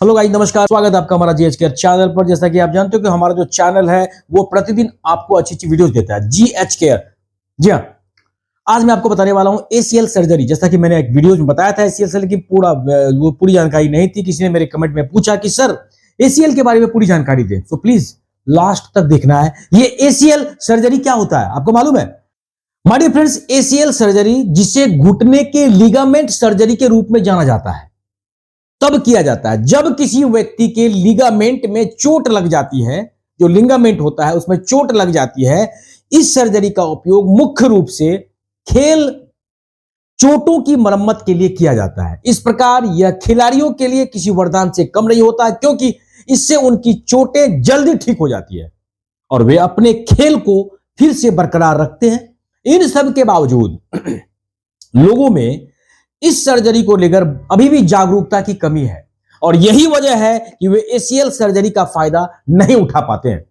Hello guys, नमस्कार। स्वागत है आपका हमारा जीएच केयर चैनल पर। जैसा कि आप जानते हो कि हमारा जो चैनल है वो प्रतिदिन आपको अच्छी अच्छी वीडियोस देता है, जीएच केयर। जी हाँ, आज मैं आपको बताने वाला हूं एसीएल सर्जरी। जैसा कि मैंने एक वीडियो में बताया था एसीएल सर्जरी की पूरी जानकारी नहीं थी। किसी ने मेरे कमेंट में पूछा कि सर एसीएल के बारे में पूरी जानकारी दें, तो प्लीज लास्ट तक देखना है। ये एसीएल सर्जरी क्या होता है आपको मालूम है? My dear friends, ACL surgery, जिसे घुटने के लिगामेंट सर्जरी के रूप में जाना जाता है, तब किया जाता है जब किसी व्यक्ति के लिगामेंट में चोट लग जाती है। जो लिगामेंट होता है उसमें चोट लग जाती है। इस सर्जरी का उपयोग मुख्य रूप से खेल चोटों की मरम्मत के लिए किया जाता है। इस प्रकार यह खिलाड़ियों के लिए किसी वरदान से कम नहीं होता है, क्योंकि इससे उनकी चोटें जल्दी ठीक हो जाती है और वे अपने खेल को फिर से बरकरार रखते हैं। इन सब के बावजूद लोगों में इस सर्जरी को लेकर अभी भी जागरूकता की कमी है और यही वजह है कि वे एसीएल सर्जरी का फायदा नहीं उठा पाते हैं।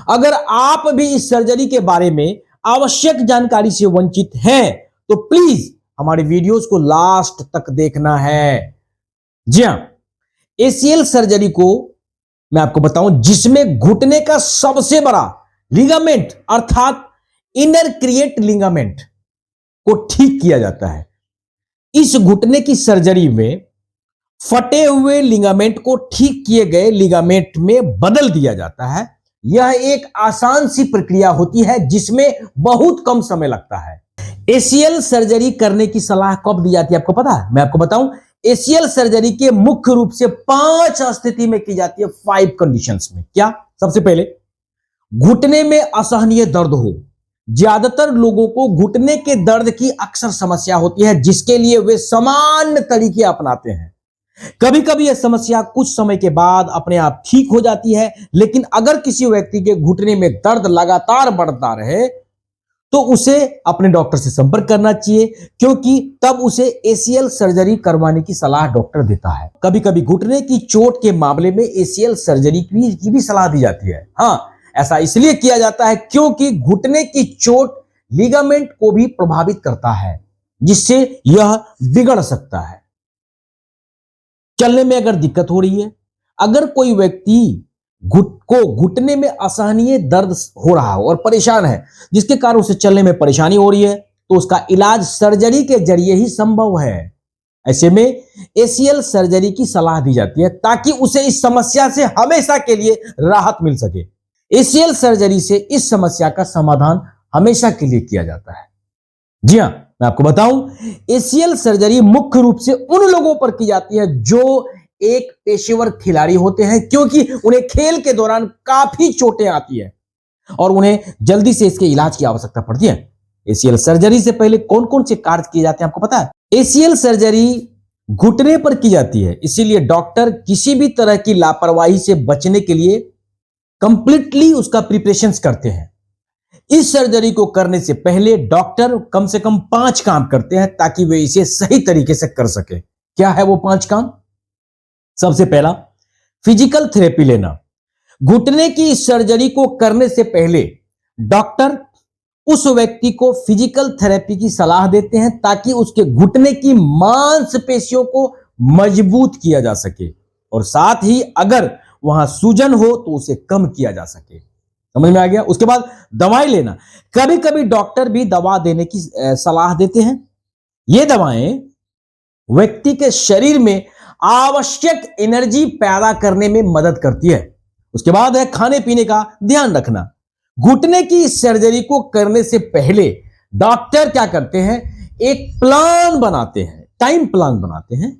अगर आप भी इस सर्जरी के बारे में आवश्यक जानकारी से वंचित हैं तो प्लीज हमारे वीडियोस को लास्ट तक देखना है। जी हां, एसीएल सर्जरी को मैं आपको बताऊं, जिसमें घुटने का सबसे बड़ा लिगामेंट अर्थात इनर क्रिएट लिगामेंट को ठीक किया जाता है। इस घुटने की सर्जरी में फटे हुए लिगामेंट को ठीक किए गए लिगामेंट में बदल दिया जाता है। यह एक आसान सी प्रक्रिया होती है जिसमें बहुत कम समय लगता है। एसीएल सर्जरी करने की सलाह कब दी जाती है आपको पता है? मैं आपको बताऊं, एसीएल सर्जरी के मुख्य रूप से 5 स्थिति में की जाती है, 5 कंडीशंस में। क्या? सबसे पहले, घुटने में असहनीय दर्द हो। ज्यादातर लोगों को घुटने के दर्द की अक्सर समस्या होती है, जिसके लिए वे सामान्य तरीके अपनाते हैं। कभी कभी यह समस्या कुछ समय के बाद अपने आप ठीक हो जाती है, लेकिन अगर किसी व्यक्ति के घुटने में दर्द लगातार बढ़ता रहे तो उसे अपने डॉक्टर से संपर्क करना चाहिए, क्योंकि तब उसे एसीएल सर्जरी करवाने की सलाह डॉक्टर देता है। कभी कभी घुटने की चोट के मामले में एसीएल सर्जरी की भी सलाह दी जाती है। हाँ, ऐसा इसलिए किया जाता है क्योंकि घुटने की चोट लिगामेंट को भी प्रभावित करता है, जिससे यह बिगड़ सकता है। चलने में अगर दिक्कत हो रही है, अगर कोई व्यक्ति घुटने में असहनीय दर्द हो रहा हो और परेशान है, जिसके कारण उसे चलने में परेशानी हो रही है, तो उसका इलाज सर्जरी के जरिए ही संभव है। ऐसे में एसीएल सर्जरी की सलाह दी जाती है ताकि उसे इस समस्या से हमेशा के लिए राहत मिल सके। एसीएल सर्जरी से इस समस्या का समाधान हमेशा के लिए किया जाता है। जी हां, मैं आपको बताऊं, एसीएल सर्जरी मुख्य रूप से उन लोगों पर की जाती है जो एक पेशेवर खिलाड़ी होते हैं, क्योंकि उन्हें खेल के दौरान काफी चोटें आती है और उन्हें जल्दी से इसके इलाज की आवश्यकता पड़ती है। एसीएल सर्जरी से पहले कौन कौन से कार्य किए जाते हैं आपको पता है? एसीएल सर्जरी घुटने पर की जाती है, इसीलिए डॉक्टर किसी भी तरह की लापरवाही से बचने के लिए कंप्लीटली उसका प्रिपरेशंस करते हैं। इस सर्जरी को करने से पहले डॉक्टर कम से कम 5 काम करते हैं ताकि वे इसे सही तरीके से कर सके। क्या है वो 5 काम? सबसे पहला, फिजिकल थेरेपी लेना। घुटने की सर्जरी को करने से पहले डॉक्टर उस व्यक्ति को फिजिकल थेरेपी की सलाह देते हैं ताकि उसके घुटने की मांसपेशियों को मजबूत किया जा सके और साथ ही अगर वहां सूजन हो तो उसे कम किया जा सके। समझ में आ गया? उसके बाद दवाएं लेना। कभी कभी डॉक्टर भी दवा देने की सलाह देते हैं। ये दवाएं व्यक्ति के शरीर में आवश्यक एनर्जी पैदा करने में मदद करती है। उसके बाद है खाने पीने का ध्यान रखना। घुटने की सर्जरी को करने से पहले डॉक्टर क्या करते हैं? एक प्लान बनाते हैं, टाइम प्लान बनाते हैं,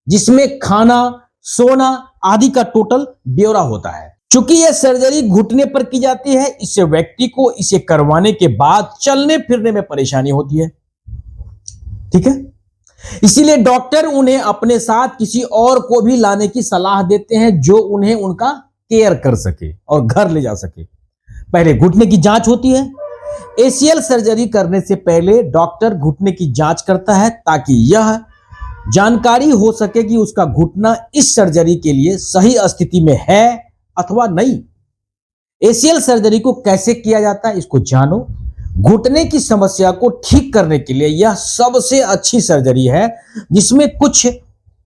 जिसमें खाना, सोना आदि का टोटल ब्यौरा होता है। चूंकि यह सर्जरी घुटने पर की जाती है, इससे व्यक्ति को इसे करवाने के बाद चलने फिरने में परेशानी होती है। ठीक है, इसीलिए डॉक्टर उन्हें अपने साथ किसी और को भी लाने की सलाह देते हैं जो उन्हें उनका केयर कर सके और घर ले जा सके। पहले घुटने की जांच होती है। एसीएल सर्जरी करने से पहले डॉक्टर घुटने की जांच करता है ताकि यह जानकारी हो सके कि उसका घुटना इस सर्जरी के लिए सही स्थिति में है अथवा नहीं। एसीएल सर्जरी को कैसे किया जाता है इसको जानो। घुटने की समस्या को ठीक करने के लिए यह सबसे अच्छी सर्जरी है जिसमें कुछ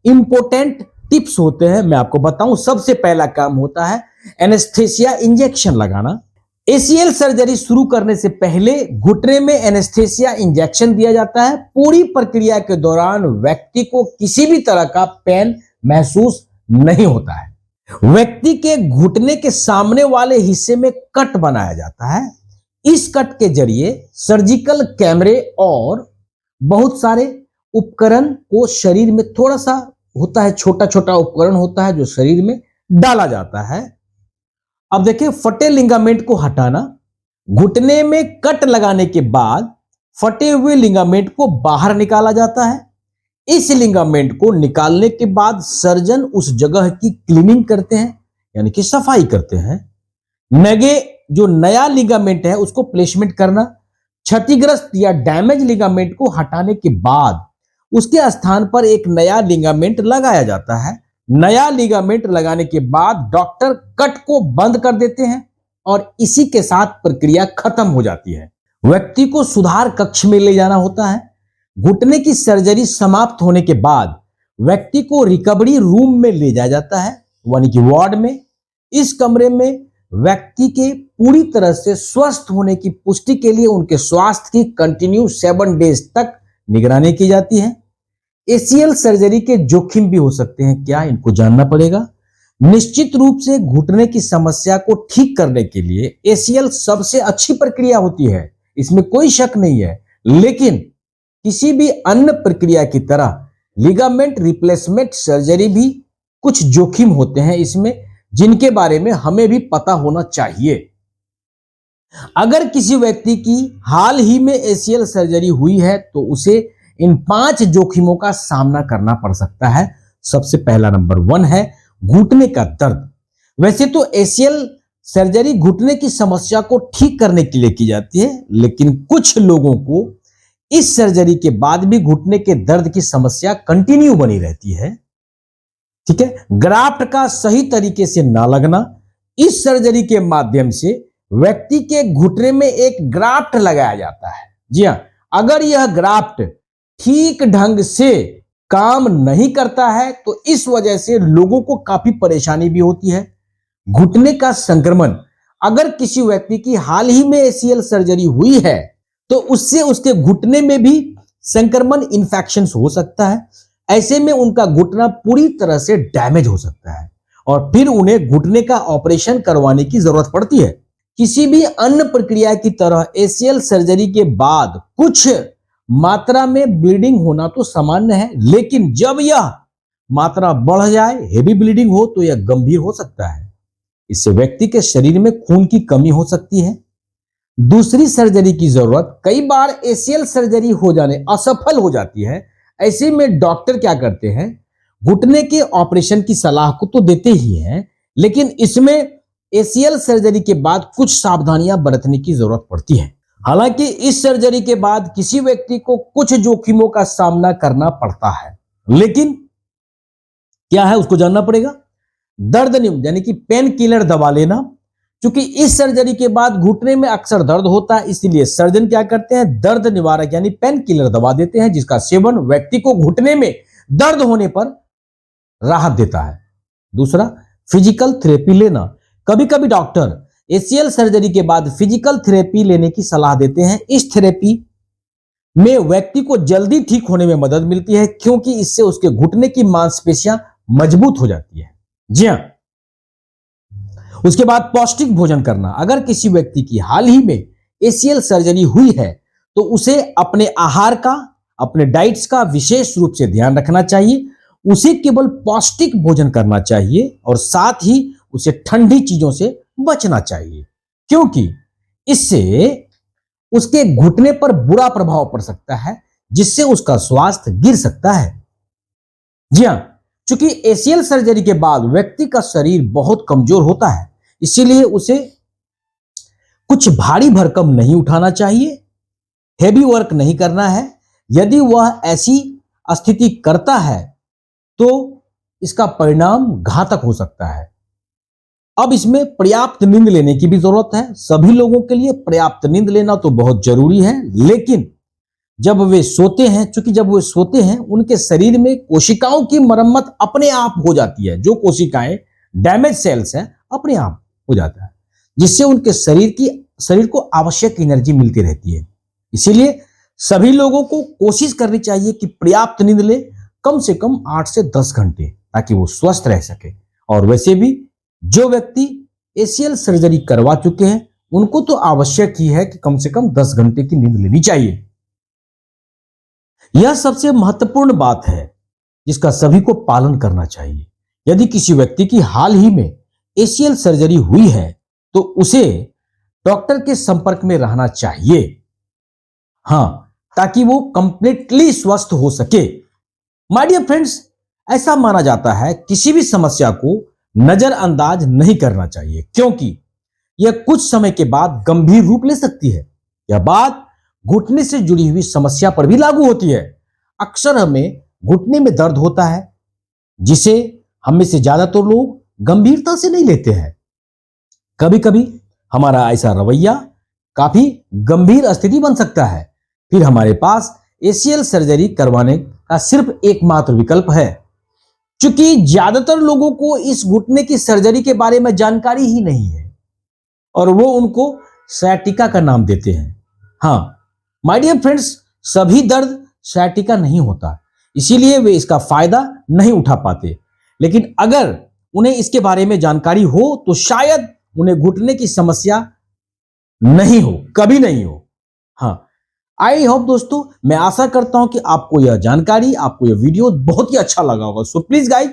इंपॉर्टेंट टिप्स होते हैं मैं आपको बताऊं। सबसे पहला काम होता है एनेस्थेसिया इंजेक्शन लगाना। एसीएल सर्जरी शुरू करने से पहले घुटने में एनेस्थेसिया इंजेक्शन दिया जाता है। पूरी प्रक्रिया के दौरान व्यक्ति को किसी भी तरह का पेन महसूस नहीं होता है। व्यक्ति के घुटने के सामने वाले हिस्से में कट बनाया जाता है। इस कट के जरिए सर्जिकल कैमरे और बहुत सारे उपकरण को शरीर में थोड़ा सा होता है, छोटा छोटा उपकरण होता है जो शरीर में डाला जाता है। अब देखिए, फटे लिगामेंट को हटाना। घुटने में कट लगाने के बाद फटे हुए लिगामेंट को बाहर निकाला जाता है। इस लिगामेंट को निकालने के बाद सर्जन उस जगह की क्लीनिंग करते हैं, यानी कि सफाई करते हैं। नगे जो नया लिगामेंट है उसको प्लेसमेंट करना। क्षतिग्रस्त या डैमेज लिगामेंट को हटाने के बाद उसके स्थान पर एक नया लिगामेंट लगाया जाता है। नया लिगामेंट लगाने के बाद डॉक्टर कट को बंद कर देते हैं और इसी के साथ प्रक्रिया खत्म हो जाती है। व्यक्ति को सुधार कक्ष में ले जाना होता है। घुटने की सर्जरी समाप्त होने के बाद व्यक्ति को रिकवरी रूम में ले जाया जाता है, यानी कि वार्ड में। इस कमरे में व्यक्ति के पूरी तरह से स्वस्थ होने की पुष्टि के लिए उनके स्वास्थ्य की कंटिन्यू 7 डेज तक निगरानी की जाती है। एसीएल सर्जरी के जोखिम भी हो सकते हैं क्या, इनको जानना पड़ेगा। निश्चित रूप से घुटने की समस्या को ठीक करने के लिए एसीएल सबसे अच्छी प्रक्रिया होती है, इसमें कोई शक नहीं है। लेकिन किसी भी अन्य प्रक्रिया की तरह लिगामेंट रिप्लेसमेंट सर्जरी भी कुछ जोखिम होते हैं इसमें, जिनके बारे में हमें भी पता होना चाहिए। अगर किसी व्यक्ति की हाल ही में एसीएल सर्जरी हुई है तो उसे इन 5 जोखिमों का सामना करना पड़ सकता है। सबसे पहला नंबर 1 है घुटने का दर्द। वैसे तो एसीएल सर्जरी घुटने की समस्या को ठीक करने के लिए की जाती है, लेकिन कुछ लोगों को इस सर्जरी के बाद भी घुटने के दर्द की समस्या कंटिन्यू बनी रहती है। ठीक है, ग्राफ्ट का सही तरीके से ना लगना। इस सर्जरी के माध्यम से व्यक्ति के घुटने में एक ग्राफ्ट लगाया जाता है। जी हां, अगर यह ग्राफ्ट ठीक ढंग से काम नहीं करता है तो इस वजह से लोगों को काफी परेशानी भी होती है। घुटने का संक्रमण, अगर किसी व्यक्ति की हाल ही में एसीएल सर्जरी हुई है तो उससे उसके घुटने में भी संक्रमण इन्फेक्शन हो सकता है। ऐसे में उनका घुटना पूरी तरह से डैमेज हो सकता है और फिर उन्हें घुटने का ऑपरेशन करवाने की जरूरत पड़ती है। किसी भी अन्य प्रक्रिया की तरह एसीएल सर्जरी के बाद कुछ मात्रा में ब्लीडिंग होना तो सामान्य है, लेकिन जब यह मात्रा बढ़ जाए, हेवी ब्लीडिंग हो, तो यह गंभीर हो सकता है। इससे व्यक्ति के शरीर में खून की कमी हो सकती है। दूसरी सर्जरी की जरूरत, कई बार एसीएल सर्जरी हो जाने असफल हो जाती है। ऐसे में डॉक्टर क्या करते हैं, घुटने के ऑपरेशन की सलाह को तो देते ही हैं, लेकिन इसमें एसीएल सर्जरी के बाद कुछ सावधानियां बरतने की जरूरत पड़ती है। हालांकि इस सर्जरी के बाद किसी व्यक्ति को कुछ जोखिमों का सामना करना पड़ता है, लेकिन क्या है उसको जानना पड़ेगा। दर्द नियम, यानी कि पेन किलर दवा लेना। क्योंकि इस सर्जरी के बाद घुटने में अक्सर दर्द होता है, इसलिए सर्जन क्या करते हैं, दर्द निवारक यानी पेन किलर दवा देते हैं, जिसका सेवन व्यक्ति को घुटने में दर्द होने पर राहत देता है। दूसरा, फिजिकल थेरेपी लेना। कभी कभी डॉक्टर एसीएल सर्जरी के बाद फिजिकल थेरेपी लेने की सलाह देते हैं। इस थेरेपी में व्यक्ति को जल्दी ठीक होने में मदद मिलती है, क्योंकि इससे उसके घुटने की मांसपेशियां मजबूत हो जाती है। जी हां, उसके बाद पौष्टिक भोजन करना। अगर किसी व्यक्ति की हाल ही में एसीएल सर्जरी हुई है तो उसे अपने आहार का, अपने डाइट्स का विशेष रूप से ध्यान रखना चाहिए। उसे केवल पौष्टिक भोजन करना चाहिए और साथ ही उसे ठंडी चीजों से बचना चाहिए, क्योंकि इससे उसके घुटने पर बुरा प्रभाव पड़ सकता है, जिससे उसका स्वास्थ्य गिर सकता है। जी हां, क्योंकि एसीएल सर्जरी के बाद व्यक्ति का शरीर बहुत कमजोर होता है, इसीलिए उसे कुछ भारी भरकम नहीं उठाना चाहिए, हेवी वर्क नहीं करना है। यदि वह ऐसी स्थिति करता है तो इसका परिणाम घातक हो सकता है। अब इसमें पर्याप्त नींद लेने की भी जरूरत है। सभी लोगों के लिए पर्याप्त नींद लेना तो बहुत जरूरी है, लेकिन जब वे सोते हैं, चूंकि जब वे सोते हैं उनके शरीर में कोशिकाओं की मरम्मत अपने आप हो जाती है। जो कोशिकाएं डैमेज सेल्स हैं अपने आप हो जाता है, जिससे उनके शरीर को आवश्यक एनर्जी मिलती रहती है। इसीलिए सभी लोगों को कोशिश करनी चाहिए कि पर्याप्त नींद ले, कम से कम 8 से 10 घंटे, ताकि वो स्वस्थ रह सके। और वैसे भी जो व्यक्ति एसीएल सर्जरी करवा चुके हैं उनको तो आवश्यक ही है कि कम से कम 10 घंटे की नींद लेनी चाहिए। यह सबसे महत्वपूर्ण बात है जिसका सभी को पालन करना चाहिए। यदि किसी व्यक्ति की हाल ही में एसीएल सर्जरी हुई है तो उसे डॉक्टर के संपर्क में रहना चाहिए, हां, ताकि वो कंप्लीटली स्वस्थ हो सके। माय डियर फ्रेंड्स, ऐसा माना जाता है किसी भी समस्या को नजरअंदाज नहीं करना चाहिए, क्योंकि यह कुछ समय के बाद गंभीर रूप ले सकती है। यह बात घुटने से जुड़ी हुई समस्या पर भी लागू होती है। अक्सर हमें घुटने में दर्द होता है, जिसे हम में से ज्यादातर लोग गंभीरता से नहीं लेते हैं। कभी कभी हमारा ऐसा रवैया काफी गंभीर स्थिति बन सकता है। फिर हमारे पास एसीएल सर्जरी करवाने का सिर्फ एकमात्र विकल्प है। क्योंकि ज्यादातर लोगों को इस घुटने की सर्जरी के बारे में जानकारी ही नहीं है और वो उनको सयाटिका का नाम देते हैं। हाँ माय डियर फ्रेंड्स, सभी दर्द सयाटिका नहीं होता, इसीलिए वे इसका फायदा नहीं उठा पाते। लेकिन अगर उन्हें इसके बारे में जानकारी हो तो शायद उन्हें घुटने की समस्या नहीं हो, कभी नहीं हो। हाँ, आई होप दोस्तों, मैं आशा करता हूं कि आपको यह जानकारी, आपको यह वीडियो बहुत ही अच्छा लगा होगा। सो प्लीज गाइस,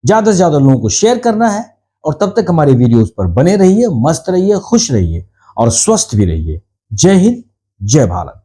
ज्यादा से ज्यादा लोगों को शेयर करना है और तब तक हमारे वीडियोस पर बने रहिए, मस्त रहिए, खुश रहिए और स्वस्थ भी रहिए। जय हिंद, जय भारत।